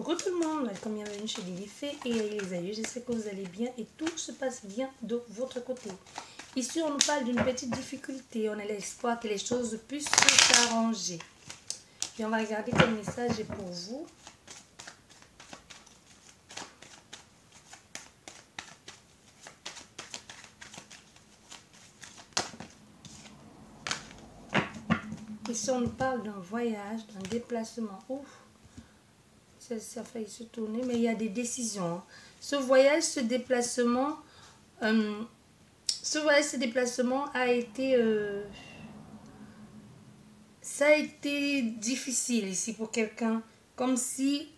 Coucou tout le monde, welcome, bienvenue chez Lily Fée et les aïeux. J'espère que vous allez bien et tout se passe bien de votre côté. Ici, on nous parle d'une petite difficulté. On a l'espoir que les choses puissent s'arranger. Et on va regarder quel message est pour vous. Ici, on nous parle d'un voyage, d'un déplacement. Ouf, ça a failli se tourner, mais il y a des décisions. Ce voyage, ce déplacement a été... ça a été difficile ici pour quelqu'un. Comme si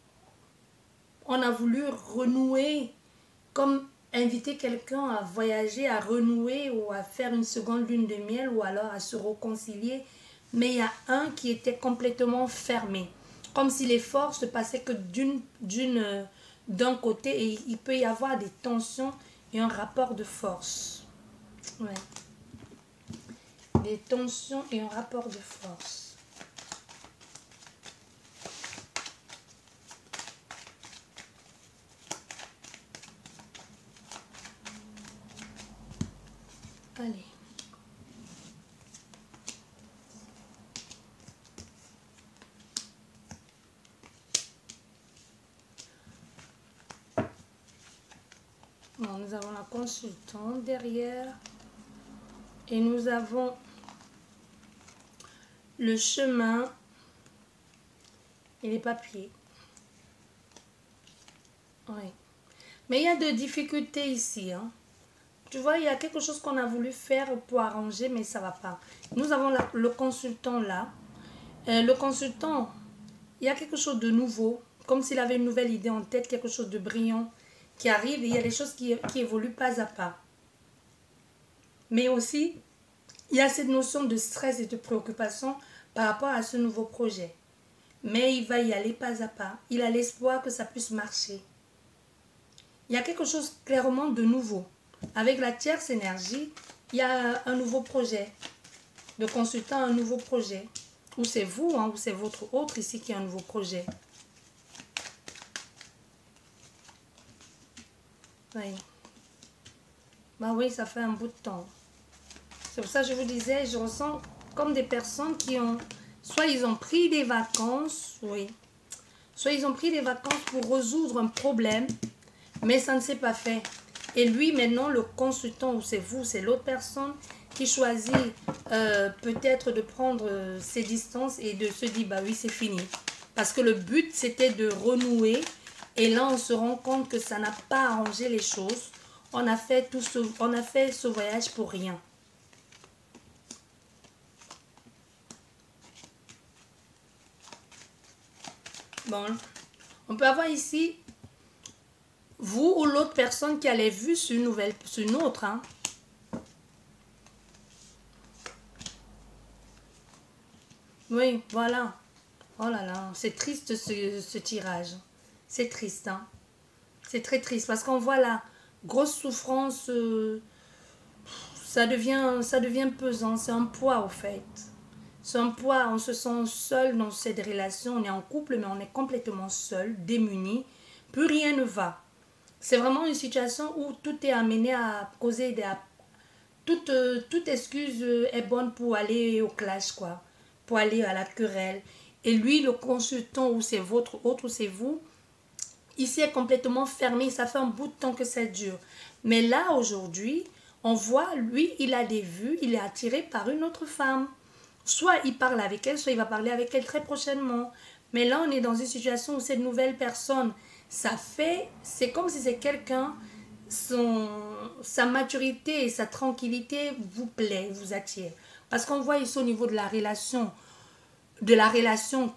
on a voulu renouer, comme inviter quelqu'un à voyager, à renouer ou à faire une seconde lune de miel ou alors à se réconcilier. Mais il y a un qui était complètement fermé. Comme si les forces ne passaient que d'un côté et il peut y avoir des tensions et un rapport de force. Ouais. Des tensions et un rapport de force. Allez. Bon, nous avons la consultante derrière et nous avons le chemin et les papiers. Oui. Mais il y a des difficultés ici. Hein. Tu vois, il y a quelque chose qu'on a voulu faire pour arranger, mais ça ne va pas. Nous avons le consultant là. Le consultant, il y a quelque chose de nouveau, comme s'il avait une nouvelle idée en tête, quelque chose de brillant qui arrive et il y a des choses qui évoluent pas à pas. Mais aussi, il y a cette notion de stress et de préoccupation par rapport à ce nouveau projet. Mais il va y aller pas à pas. Il a l'espoir que ça puisse marcher. Il y a quelque chose clairement de nouveau. Avec la tierce énergie, il y a un nouveau projet. Le consultant a un nouveau projet. Ou c'est vous, hein, ou c'est votre autre ici qui a un nouveau projet. Oui. Bah oui, ça fait un bout de temps. C'est pour ça que je vous disais, je ressens comme des personnes qui ont... Soit ils ont pris des vacances, oui. Soit ils ont pris des vacances pour résoudre un problème, mais ça ne s'est pas fait. Et lui, maintenant, le consultant, ou c'est vous, c'est l'autre personne qui choisit peut-être de prendre ses distances et de se dire, bah oui, c'est fini. Parce que le but, c'était de renouer. Et là, on se rend compte que ça n'a pas arrangé les choses. On a fait ce voyage pour rien. Bon, on peut avoir ici vous ou l'autre personne qui allait vu sur une autre. Hein. Oui, voilà. Oh là là, c'est triste ce tirage. C'est triste. Hein. C'est très triste parce qu'on voit la grosse souffrance. Ça devient pesant. C'est un poids au fait. C'est un poids. On se sent seul dans cette relation. On est en couple mais on est complètement seul, démuni. Plus rien ne va. C'est vraiment une situation où tout est amené à causer toute excuse est bonne pour aller au clash, quoi. Pour aller à la querelle. Et lui, le consultant, ou c'est votre autre, ou c'est vous, ici est complètement fermé. Ça fait un bout de temps que ça dure. Mais là, aujourd'hui, on voit, lui, il a des vues, il est attiré par une autre femme. Soit il parle avec elle, soit il va parler avec elle très prochainement. Mais là, on est dans une situation où cette nouvelle personne, c'est comme si c'est quelqu'un, sa maturité et sa tranquillité vous plaît, vous attire. Parce qu'on voit ici au niveau de la relation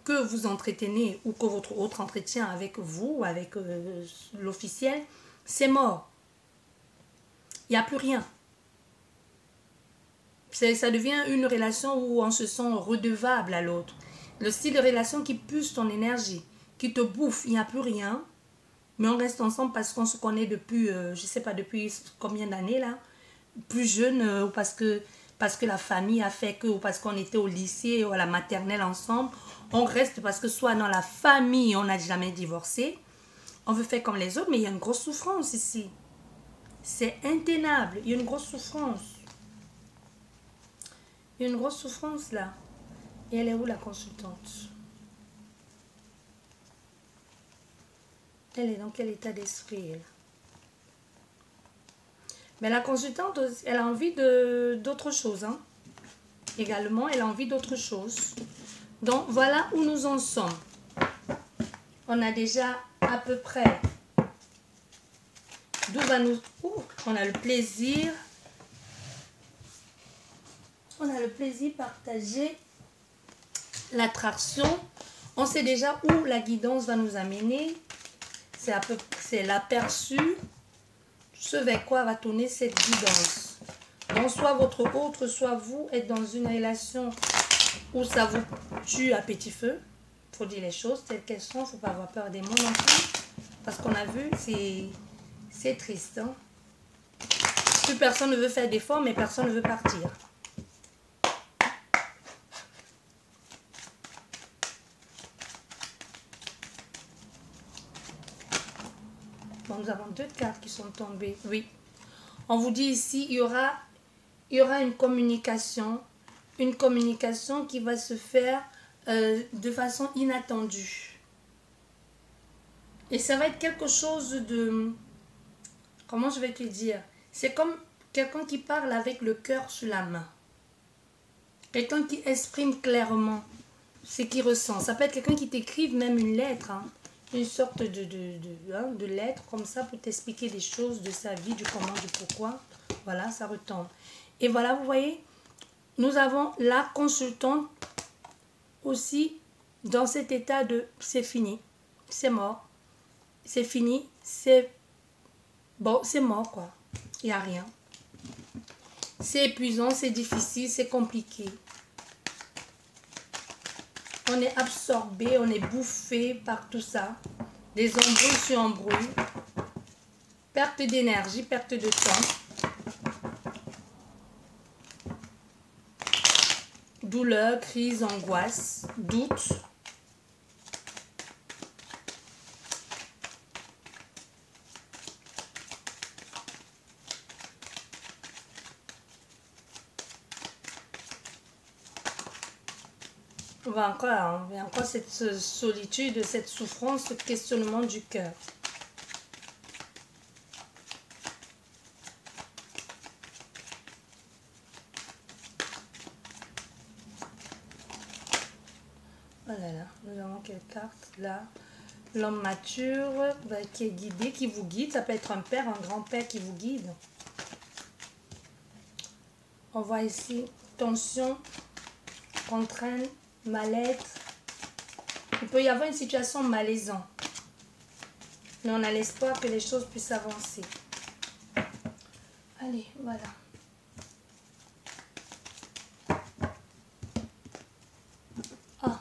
que vous entretenez ou que votre autre entretient avec vous, avec l'officiel, c'est mort. Il n'y a plus rien. Ça devient une relation où on se sent redevable à l'autre. Le style de relation qui puise ton énergie, qui te bouffe, il n'y a plus rien. Mais on reste ensemble parce qu'on se connaît depuis, je ne sais pas depuis combien d'années là, plus jeune, ou parce que parce que la famille a fait que, ou parce qu'on était au lycée ou à la maternelle ensemble. On reste parce que soit dans la famille, on n'a jamais divorcé. On veut faire comme les autres, mais il y a une grosse souffrance ici. C'est intenable. Il y a une grosse souffrance. Il y a une grosse souffrance là. Et elle est où la consultante? Elle est dans quel état d'esprit elle? Mais la consultante, elle a envie d'autre chose. Hein. Également, elle a envie d'autre chose. Donc, voilà où nous en sommes. On a déjà à peu près... D'où va nous... on a le plaisir. On a le plaisir de partager l'attraction. On sait déjà où la guidance va nous amener. C'est l'aperçu. Ce vers quoi va tourner cette guidance. Donc, soit votre autre, soit vous êtes dans une relation où ça vous tue à petit feu. Il faut dire les choses telles qu'elles sont. Il ne faut pas avoir peur des mots non plus. Parce qu'on a vu, c'est triste. Hein? Plus personne ne veut faire d'efforts, mais personne ne veut partir. Bon, nous avons 2 cartes qui sont tombées. Oui. On vous dit ici, il y aura une communication qui va se faire de façon inattendue. Et ça va être quelque chose de... Comment je vais te dire? C'est comme quelqu'un qui parle avec le cœur sur la main. Quelqu'un qui exprime clairement ce qu'il ressent. Ça peut être quelqu'un qui t'écrive même une lettre. Hein. Une sorte de lettre comme ça pour t'expliquer des choses de sa vie, du comment, du pourquoi. Voilà, ça retombe. Et voilà, vous voyez, nous avons la consultante aussi dans cet état de c'est fini, c'est mort, c'est fini, c'est bon, c'est mort quoi. Il n'y a rien. C'est épuisant, c'est difficile, c'est compliqué. On est absorbé, on est bouffé par tout ça. Des embrouilles sur embrouilles. Perte d'énergie, perte de temps. Douleur, crise, angoisse, doute. On va encore, hein, il y a encore cette solitude, cette souffrance, ce questionnement du cœur. Voilà, là, nous avons quelle carte là? L'homme mature qui est guidé, qui vous guide. Ça peut être un père, un grand-père qui vous guide. On voit ici tension, contrainte, mal-être. Il peut y avoir une situation malaisante. Mais on a l'espoir que les choses puissent avancer. Allez, voilà. Ah,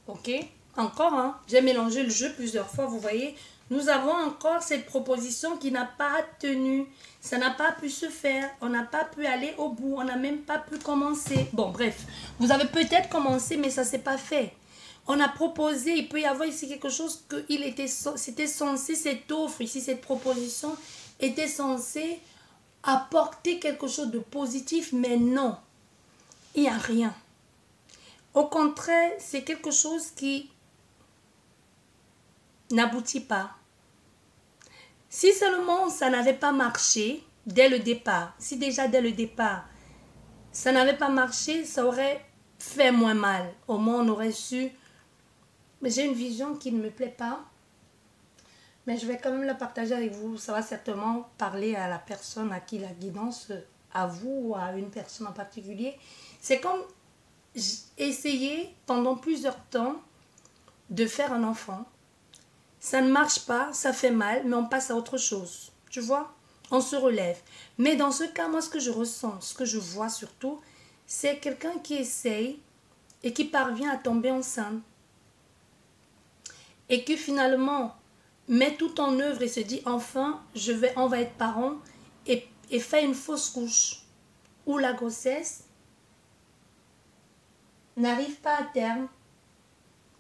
ok. Encore, hein. J'ai mélangé le jeu plusieurs fois, vous voyez. Nous avons encore cette proposition qui n'a pas tenu. Ça n'a pas pu se faire. On n'a pas pu aller au bout. On n'a même pas pu commencer. Bon, bref. Vous avez peut-être commencé, mais ça ne s'est pas fait. On a proposé, il peut y avoir ici quelque chose que c'était censé, cette offre ici, cette proposition était censée apporter quelque chose de positif, mais non. Il n'y a rien. Au contraire, c'est quelque chose qui n'aboutit pas. Si seulement ça n'avait pas marché dès le départ, si déjà dès le départ, ça n'avait pas marché, ça aurait fait moins mal. Au moins, on aurait su. Mais j'ai une vision qui ne me plaît pas. Mais je vais quand même la partager avec vous. Ça va certainement parler à la personne à qui la guidance, à vous ou à une personne en particulier. C'est comme essayer pendant plusieurs temps de faire un enfant. Ça ne marche pas, ça fait mal, mais on passe à autre chose. Tu vois? On se relève. Mais dans ce cas, moi, ce que je ressens, ce que je vois surtout, c'est quelqu'un qui essaye et qui parvient à tomber enceinte. Et qui finalement met tout en œuvre et se dit, enfin, on va être parents et fait une fausse couche. où la grossesse n'arrive pas à terme.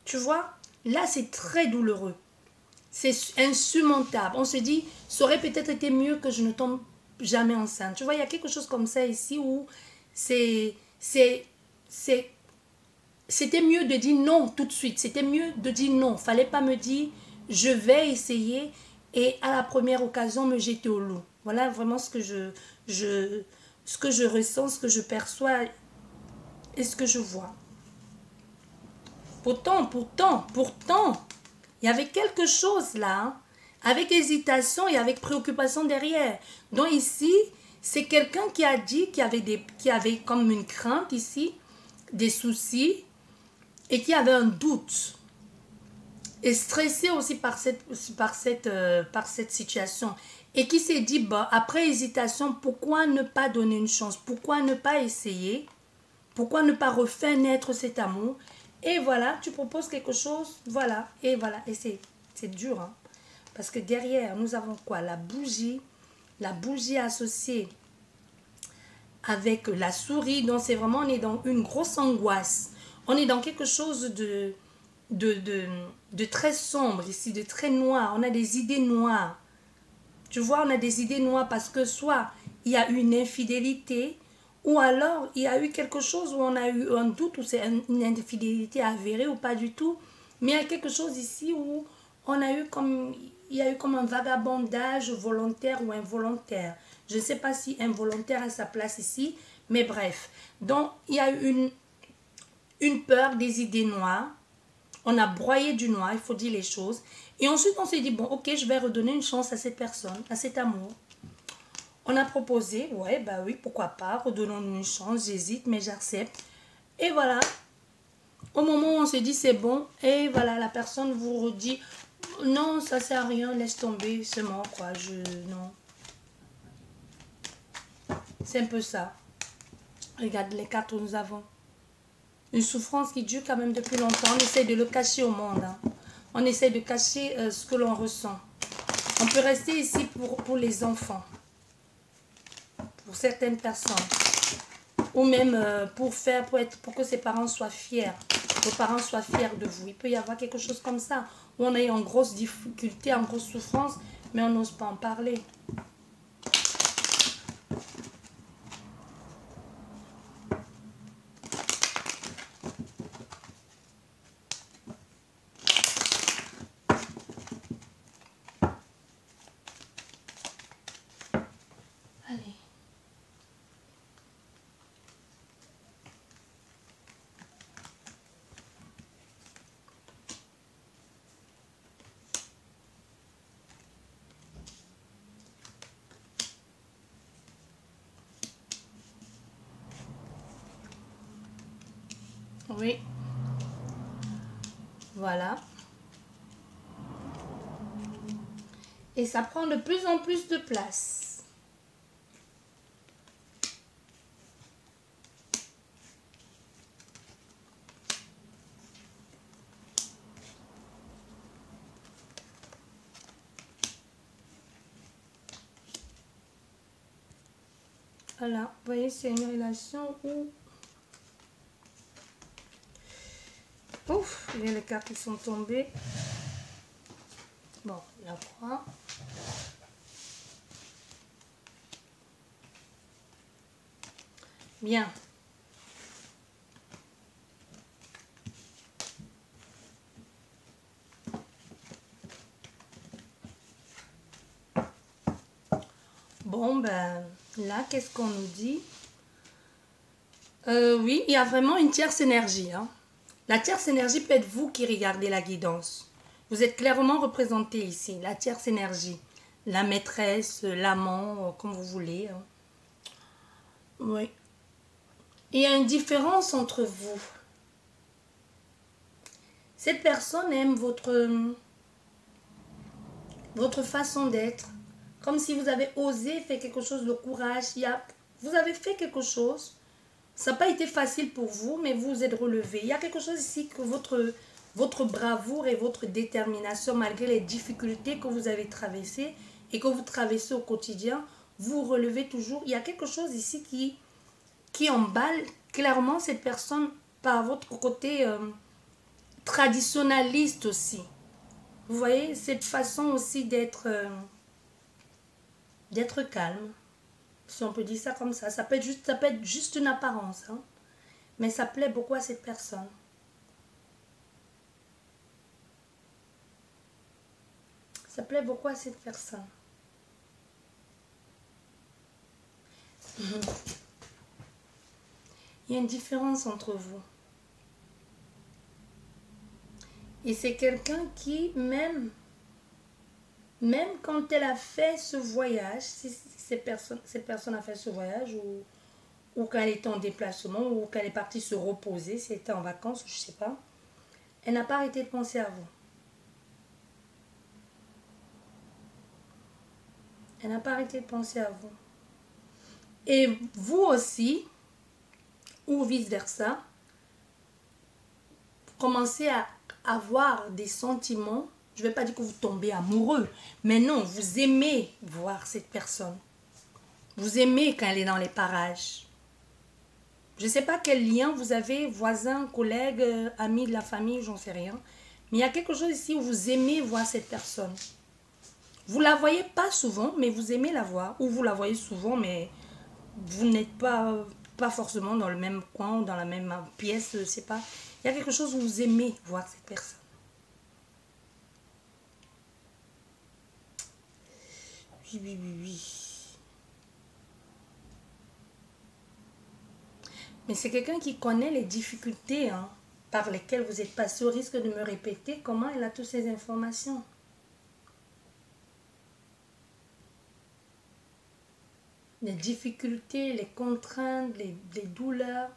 Tu vois, là c'est très douloureux. C'est insurmontable. On se dit, ça aurait peut-être été mieux que je ne tombe jamais enceinte. Tu vois, il y a quelque chose comme ça ici où c'était mieux de dire non tout de suite. C'était mieux de dire non. Fallait pas me dire, je vais essayer et à la première occasion me jeter au loup. Voilà vraiment ce que ce que je ressens, ce que je perçois et ce que je vois. Pourtant, il y avait quelque chose là, hein, avec hésitation et avec préoccupation derrière. Donc ici, c'est quelqu'un qui a dit qu'il y avait comme une crainte ici, des soucis, et qui avait un doute. Et stressé aussi par cette situation. Et qui s'est dit, bah, après hésitation, pourquoi ne pas donner une chance? Pourquoi ne pas essayer? Pourquoi ne pas refaire naître cet amour? Et voilà, tu proposes quelque chose, voilà, et voilà. Et c'est dur, hein. Parce que derrière, nous avons quoi? La bougie associée avec la souris. Donc, c'est vraiment, on est dans une grosse angoisse. On est dans quelque chose de très sombre ici, de très noir. On a des idées noires. Tu vois, on a des idées noires parce que soit il y a eu une infidélité, ou alors il y a eu quelque chose où on a eu un doute, où c'est une infidélité avérée ou pas du tout. Mais il y a quelque chose ici où il y a eu comme un vagabondage volontaire ou involontaire. Je ne sais pas si involontaire a sa place ici, mais bref. Donc, il y a eu une peur, des idées noires. On a broyé du noir, il faut dire les choses. Et ensuite, on s'est dit, bon, ok, je vais redonner une chance à cette personne, à cet amour. On a proposé, ouais, bah oui, pourquoi pas, redonnons-nous une chance, j'hésite, mais j'accepte. Et voilà, au moment où on se dit c'est bon, et voilà, la personne vous redit, non, ça sert à rien, laisse tomber, c'est mort, quoi, non. C'est un peu ça. Regarde les cartes que nous avons. Une souffrance qui dure quand même depuis longtemps, on essaie de le cacher au monde, hein. On essaie de cacher ce que l'on ressent. On peut rester ici pour les enfants, pour certaines personnes, ou même pour que ses parents soient fiers, vos parents soient fiers de vous. Il peut y avoir quelque chose comme ça, où on est en grosse difficulté, en grosse souffrance, mais on n'ose pas en parler. Allez. Oui. Voilà. Et ça prend de plus en plus de place. Voilà, vous voyez, c'est une relation où... Ouf, il y a les cartes qui sont tombées. Bon, la croix. Bien. Bon, ben, là, qu'est-ce qu'on nous dit? Oui, il y a vraiment une tierce énergie, hein. La tierce énergie peut être vous qui regardez la guidance. Vous êtes clairement représenté ici, la tierce énergie. La maîtresse, l'amant, comme vous voulez, hein. Oui. Il y a une différence entre vous. Cette personne aime votre façon d'être. Comme si vous avez osé faire quelque chose de courage. Vous avez fait quelque chose. Ça n'a pas été facile pour vous, mais vous vous êtes relevé. Il y a quelque chose ici que votre bravoure et votre détermination, malgré les difficultés que vous avez traversées et que vous traversez au quotidien, vous relevez toujours. Il y a quelque chose ici qui emballe clairement cette personne par votre côté traditionnaliste aussi. Vous voyez, cette façon aussi d'être calme, si on peut dire ça comme ça. Ça peut être juste une apparence, hein, mais ça plaît beaucoup à cette personne. Ça plaît beaucoup à cette personne. Il y a une différence entre vous. Et c'est quelqu'un qui, même quand elle a fait ce voyage, si cette personne a fait ce voyage, ou qu'elle est en déplacement, ou qu'elle est partie se reposer, si elle était en vacances, je ne sais pas, elle n'a pas arrêté de penser à vous. Elle n'a pas arrêté de penser à vous. Et vous aussi, ou vice-versa, commencez à avoir des sentiments. Je ne vais pas dire que vous tombez amoureux, mais non, vous aimez voir cette personne. Vous aimez quand elle est dans les parages. Je ne sais pas quel lien vous avez, voisins, collègues, amis de la famille, j'en sais rien. Mais il y a quelque chose ici où vous aimez voir cette personne. Vous ne la voyez pas souvent, mais vous aimez la voir. Ou vous la voyez souvent, mais vous n'êtes pas forcément dans le même coin ou dans la même pièce, je ne sais pas. Il y a quelque chose où vous aimez voir cette personne. Oui. Mais c'est quelqu'un qui connaît les difficultés par lesquelles vous êtes passé, au risque de me répéter. Comment elle a toutes ces informations? Les difficultés, les contraintes, les douleurs.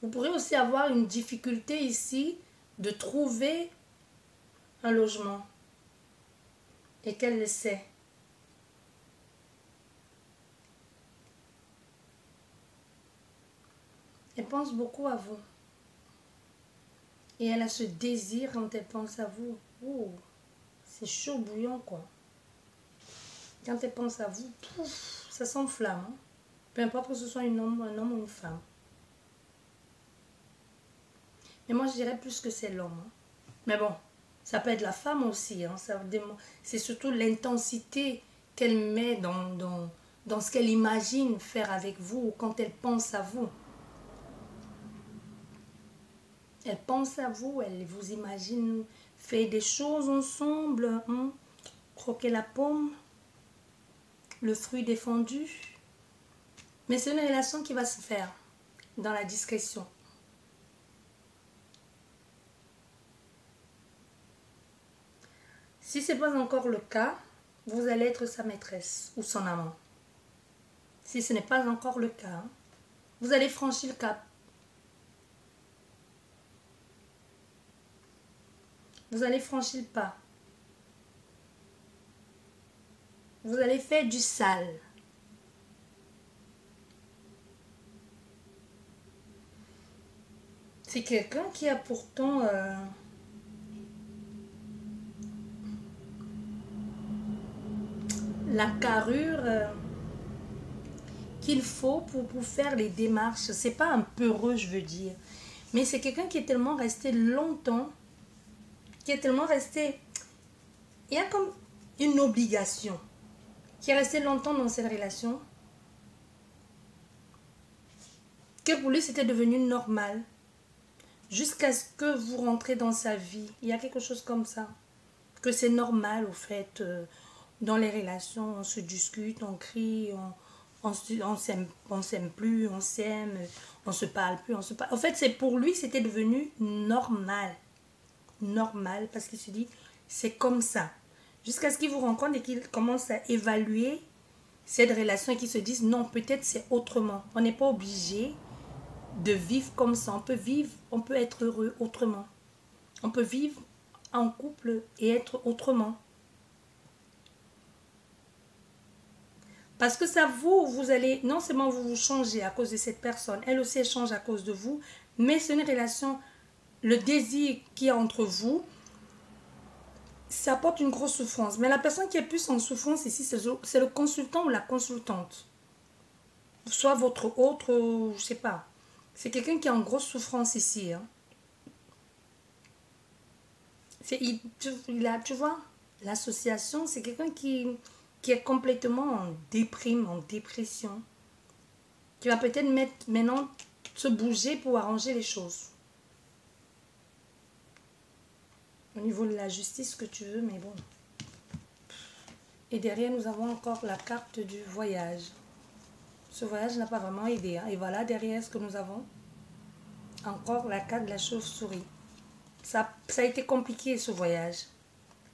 Vous pourrez aussi avoir une difficulté ici de trouver un logement. Et qu'elle le sait. Elle pense beaucoup à vous. Et elle a ce désir quand elle pense à vous. Oh, c'est chaud bouillant, quoi. Quand elle pense à vous, pouf, ça s'enflamme. Hein? Peu importe que ce soit un homme ou une femme. Mais moi, je dirais plus que c'est l'homme. Hein? Mais bon, ça peut être la femme aussi. Hein? C'est surtout l'intensité qu'elle met dans ce qu'elle imagine faire avec vous quand elle pense à vous. Elle pense à vous, elle vous imagine faire des choses ensemble, hein? Croquer la pomme, le fruit défendu. Mais c'est une relation qui va se faire dans la discrétion. Si ce n'est pas encore le cas, vous allez être sa maîtresse ou son amant. Si ce n'est pas encore le cas, vous allez franchir le cap. Vous allez franchir le pas. Vous allez faire du sale. C'est quelqu'un qui a pourtant la carrure qu'il faut pour faire les démarches. C'est pas un peureux, je veux dire. Mais c'est quelqu'un qui est tellement resté longtemps, qui est tellement resté... Il y a comme une obligation, qui est resté longtemps dans cette relation, que pour lui c'était devenu normal. Jusqu'à ce que vous rentrez dans sa vie. Il y a quelque chose comme ça. Que c'est normal, au fait. Dans les relations, on se discute, on crie, on s'aime plus, on s'aime, on se parle plus, on se parle. En fait, c'est pour lui, c'était devenu normal. Normal, parce qu'il se dit, c'est comme ça. Jusqu'à ce qu'il vous rencontre et qu'il commence à évaluer cette relation et qu'il se dise, non, peut-être c'est autrement. On n'est pas obligé de vivre comme ça. On peut être heureux autrement. On peut vivre en couple et être autrement. Parce que ça vous allez, non seulement vous changez à cause de cette personne, elle aussi elle change à cause de vous, mais c'est une relation, le désir qu'il y a entre vous ça apporte une grosse souffrance. Mais la personne qui est plus en souffrance ici, c'est le consultant ou la consultante. Soit votre autre, je sais pas. C'est quelqu'un qui est en grosse souffrance ici. Hein. Tu vois, l'association, c'est quelqu'un qui est complètement en déprime, en dépression. Qui va peut-être maintenant se bouger pour arranger les choses. Au niveau de la justice que tu veux, mais bon. Et derrière, nous avons encore la carte du voyage. Ce voyage n'a pas vraiment aidé. Hein. Et voilà, derrière ce que nous avons, encore la carte de la chauve-souris. Ça a été compliqué ce voyage.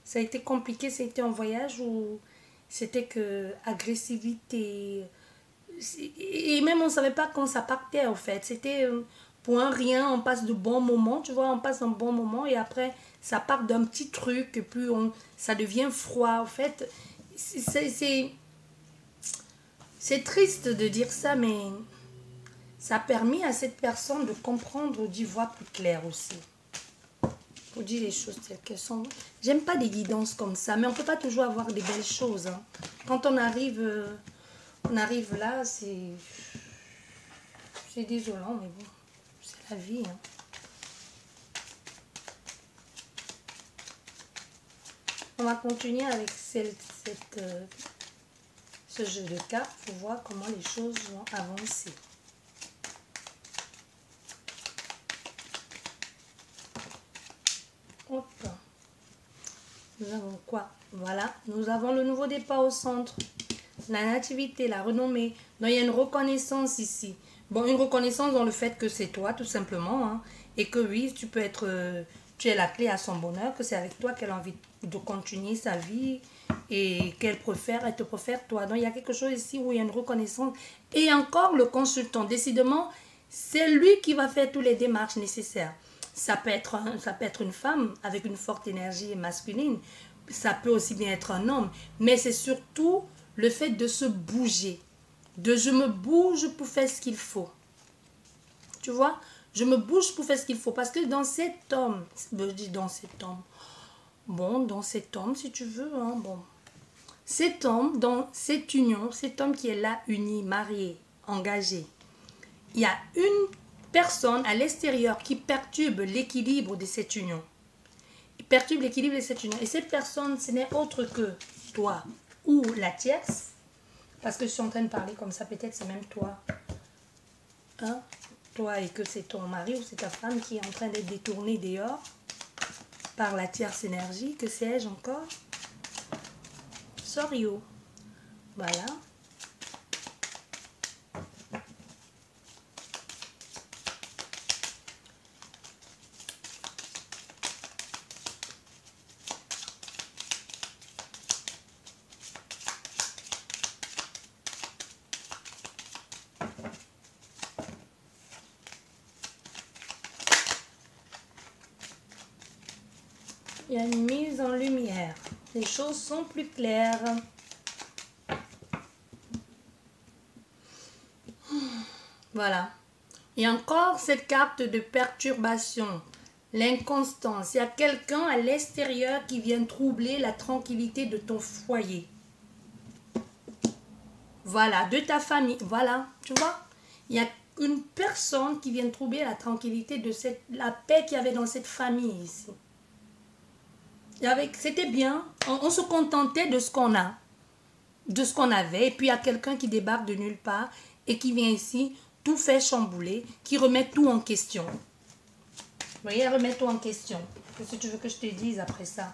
Ça a été compliqué, c'était un voyage où c'était que agressivité. Et même on ne savait pas quand ça partait en fait. C'était pour un rien, on passe de bons moments, tu vois, on passe un bon moment et après ça part d'un petit truc et puis ça devient froid. En fait, c'est triste de dire ça, mais ça a permis à cette personne de comprendre, d'y voir plus clair aussi. Pour dire les choses telles qu'elles sont. J'aime pas des guidances comme ça, mais on peut pas toujours avoir des belles choses. Hein. Quand on arrive là, c'est désolant, mais bon, c'est la vie. Hein. On va continuer avec ce jeu de cartes pour voir comment les choses vont avancer. Hop. Nous avons quoi? Voilà, nous avons le nouveau départ au centre. La nativité, la renommée. Donc, il y a une reconnaissance ici. Bon, une reconnaissance dans le fait que c'est toi, tout simplement. Hein, et que oui, tu peux être... tu es la clé à son bonheur, que c'est avec toi qu'elle a envie de continuer sa vie et qu'elle te préfère toi. Donc, il y a quelque chose ici où il y a une reconnaissance. Et encore, le consultant, décidément, c'est lui qui va faire toutes les démarches nécessaires. Ça peut être une femme avec une forte énergie masculine. Ça peut aussi bien être un homme. Mais c'est surtout le fait de se bouger. Je me bouge pour faire ce qu'il faut. Tu vois? Je me bouge pour faire ce qu'il faut. Parce que dans cet homme, je dis dans cet homme. Bon, dans cet homme, si tu veux. Hein, bon. Cet homme, dans cette union, cet homme qui est là, uni, marié, engagé. Il y a une personne à l'extérieur qui perturbe l'équilibre de cette union. Il perturbe l'équilibre de cette union. Et cette personne, ce n'est autre que toi ou la tierce. Parce que je suis en train de parler comme ça, peut-être c'est même toi. Hein? Toi et que c'est ton mari ou c'est ta femme qui est en train d'être détournée dehors par la tierce énergie. Que sais-je encore? Sorio. Voilà. Il y a une mise en lumière. Les choses sont plus claires. Voilà. Il y a encore cette carte de perturbation. L'inconstance. Il y a quelqu'un à l'extérieur qui vient troubler la tranquillité de ton foyer. Voilà, de ta famille. Voilà, tu vois. Il y a une personne qui vient troubler la tranquillité de la paix qu'il y avait dans cette famille ici. C'était bien. On se contentait de ce qu'on a. De ce qu'on avait. Et puis il y a quelqu'un qui débarque de nulle part et qui vient ici tout fait chambouler, qui remet tout en question. Vous voyez, remet tout en question. Qu'est-ce que tu veux que je te dise après ça?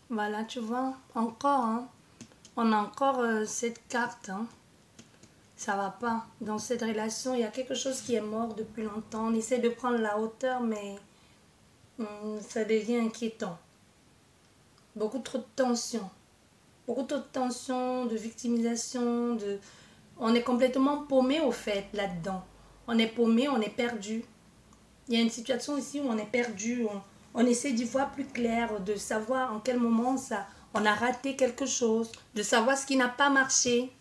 Voilà, tu vois, encore, hein, on a encore cette carte, hein. Ça va pas. Dans cette relation, il y a quelque chose qui est mort depuis longtemps. On essaie de prendre la hauteur, mais Ça devient inquiétant. Beaucoup trop de tension. Beaucoup trop de tension, de victimisation, de... On est complètement paumé au fait là-dedans. On est paumé, on est perdu. Il y a une situation ici où on est perdu. On essaie d'y voir plus clair, de savoir en quel moment on a raté quelque chose, de savoir ce qui n'a pas marché.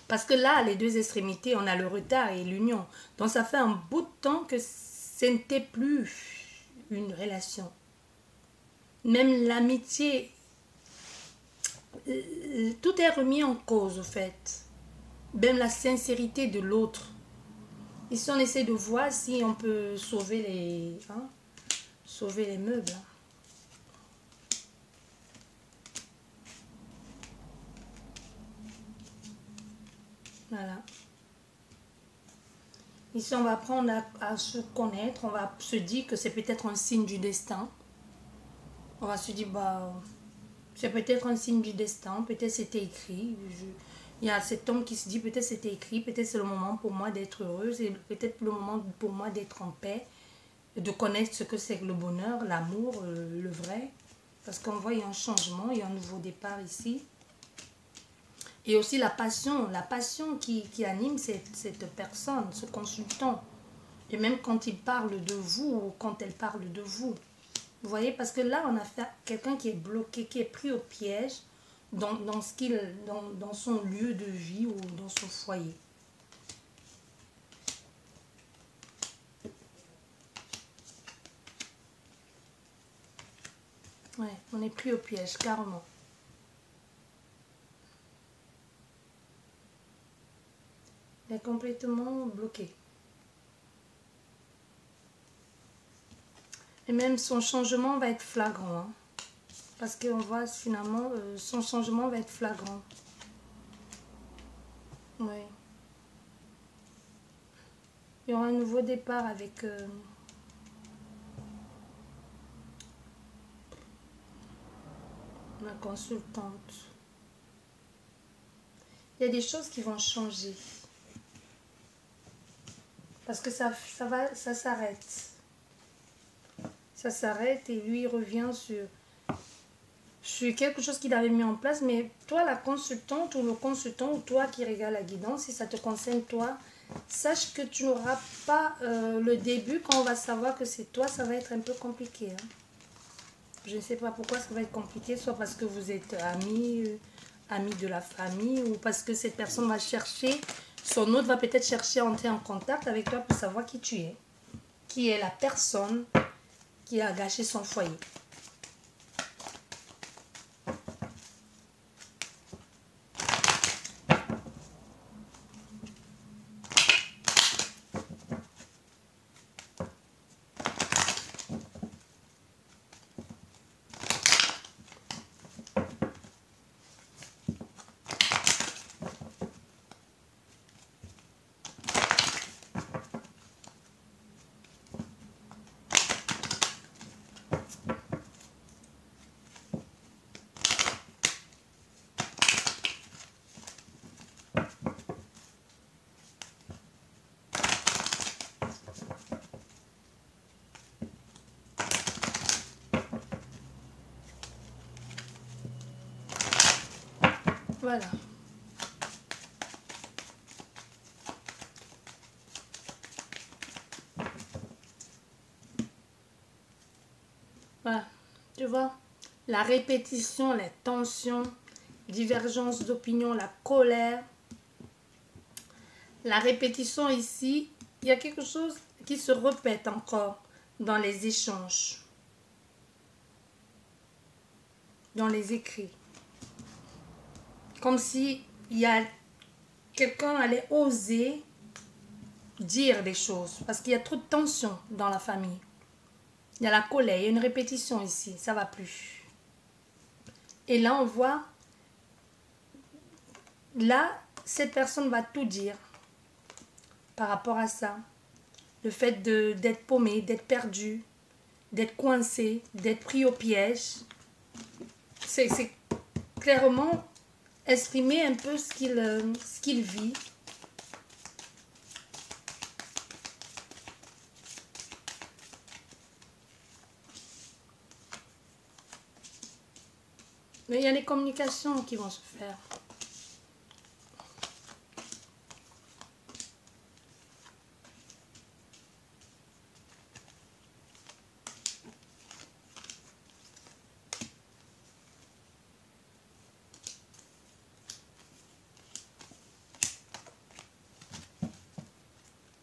Parce que là, les deux extrémités, on a le retard et l'union. Donc ça fait un bout de temps que ce n'était plus une relation. Même l'amitié, tout est remis en cause au fait. Même la sincérité de l'autre. Ici, on essaie de voir si on peut sauver sauver les meubles. Voilà. Ici, on va apprendre à se connaître. On va se dire que c'est peut-être un signe du destin. On va se dire, bah, c'est peut-être un signe du destin. Peut-être c'était écrit. Il y a cet homme qui se dit, peut-être c'était écrit. Peut-être c'est le moment pour moi d'être heureuse. C'est peut-être le moment pour moi d'être en paix. De connaître ce que c'est que le bonheur, l'amour, le vrai. Parce qu'on voit, il y a un changement, il y a un nouveau départ ici. Et aussi la passion qui anime cette personne, ce consultant. Et même quand il parle de vous ou quand elle parle de vous. Vous voyez, parce que là, on a fait quelqu'un qui est bloqué, qui est pris au piège dans son lieu de vie ou dans son foyer. Ouais, on est pris au piège, carrément. Il est complètement bloqué. Et même son changement va être flagrant. Hein, parce qu'on voit finalement, son changement va être flagrant. Oui. Il y aura un nouveau départ avec... ma consultante. Il y a des choses qui vont changer. Parce que ça s'arrête. Ça s'arrête et lui il revient sur quelque chose qu'il avait mis en place. Mais toi, la consultante ou le consultant ou toi qui regarde la guidance, si ça te concerne toi, sache que tu n'auras pas le début. Quand on va savoir que c'est toi, ça va être un peu compliqué. Hein. Je ne sais pas pourquoi ça va être compliqué, soit parce que vous êtes amis de la famille, ou parce que cette personne va chercher, son autre va peut-être chercher à entrer en contact avec toi pour savoir qui tu es. Qui est la personne qui a gâché son foyer. Voilà. Voilà. Tu vois, la répétition, les tensions, divergence d'opinion, la colère. La répétition ici, il y a quelque chose qui se répète encore dans les échanges, dans les écrits. Comme si quelqu'un allait oser dire des choses. Parce qu'il y a trop de tension dans la famille. Il y a la colère, il y a une répétition ici. Ça ne va plus. Et là, on voit, là, cette personne va tout dire par rapport à ça. Le fait d'être paumé, d'être perdu, d'être coincé, d'être pris au piège. C'est clairement exprimer un peu ce qu'il vit. Mais il y a des communications qui vont se faire.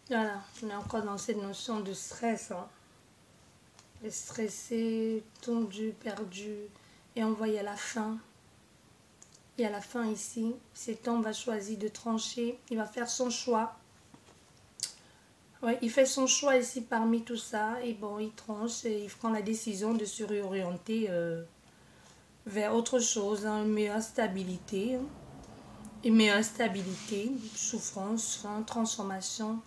Voilà, on est encore dans cette notion de stress. Hein. Stressé, tendu, perdu. Et on voit, il y a la fin. Il y a la fin ici. Cet homme va choisir de trancher. Il va faire son choix. Ouais, il fait son choix ici parmi tout ça. Et bon, il tranche et il prend la décision de se réorienter vers autre chose. Hein, une meilleure stabilité. Une meilleure stabilité, souffrance, fin, transformation.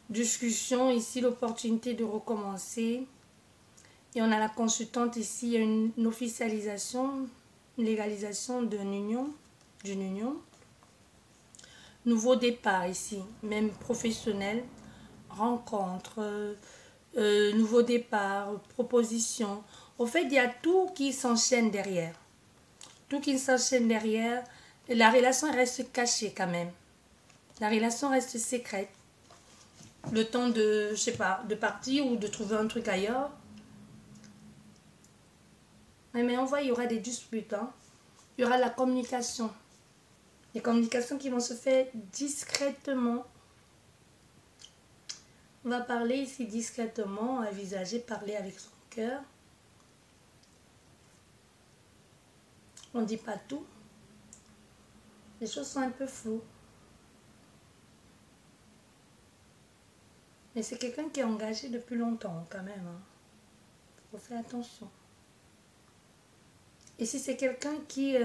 Discussion, ici l'opportunité de recommencer. Et on a la consultante ici, il y a une officialisation, une légalisation d'une union. Nouveau départ ici, même professionnel, rencontre, nouveau départ, proposition. Au fait, il y a tout qui s'enchaîne derrière. Tout qui s'enchaîne derrière. La relation reste cachée quand même. La relation reste secrète. Le temps de, je sais pas, de partir ou de trouver un truc ailleurs. Mais on voit, il y aura des disputes. Hein. Il y aura la communication. Les communications qui vont se faire discrètement. On va parler ici discrètement, envisager, parler avec son cœur. On ne dit pas tout. Les choses sont un peu floues. Mais c'est quelqu'un qui est engagé depuis longtemps quand même. Hein. Faut faire attention. Et si c'est quelqu'un qui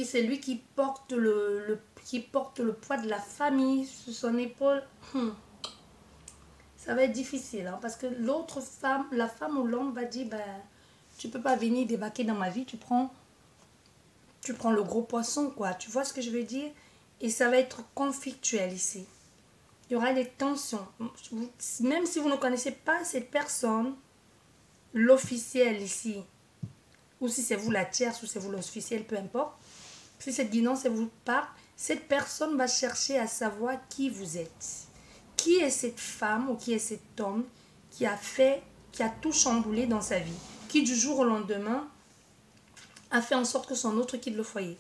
c'est lui qui porte le poids de la famille sur son épaule, ça va être difficile. Hein, parce que l'autre femme, la femme ou l'homme va dire, ben, tu peux pas venir débarquer dans ma vie, tu prends le gros poisson, quoi. Tu vois ce que je veux dire? Et ça va être conflictuel ici. Il y aura des tensions. Même si vous ne connaissez pas cette personne, l'officiel ici, ou si c'est vous la tierce, ou c'est vous l'officiel, peu importe, si cette guidance vous parle, cette personne va chercher à savoir qui vous êtes. Qui est cette femme ou qui est cet homme qui a tout chamboulé dans sa vie, qui du jour au lendemain a fait en sorte que son autre quitte le foyer.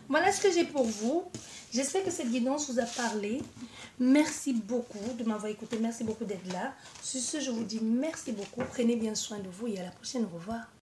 Voilà ce que j'ai pour vous. J'espère que cette guidance vous a parlé. Merci beaucoup de m'avoir écouté. Merci beaucoup d'être là. Sur ce, je vous dis merci beaucoup. Prenez bien soin de vous et à la prochaine. Au revoir.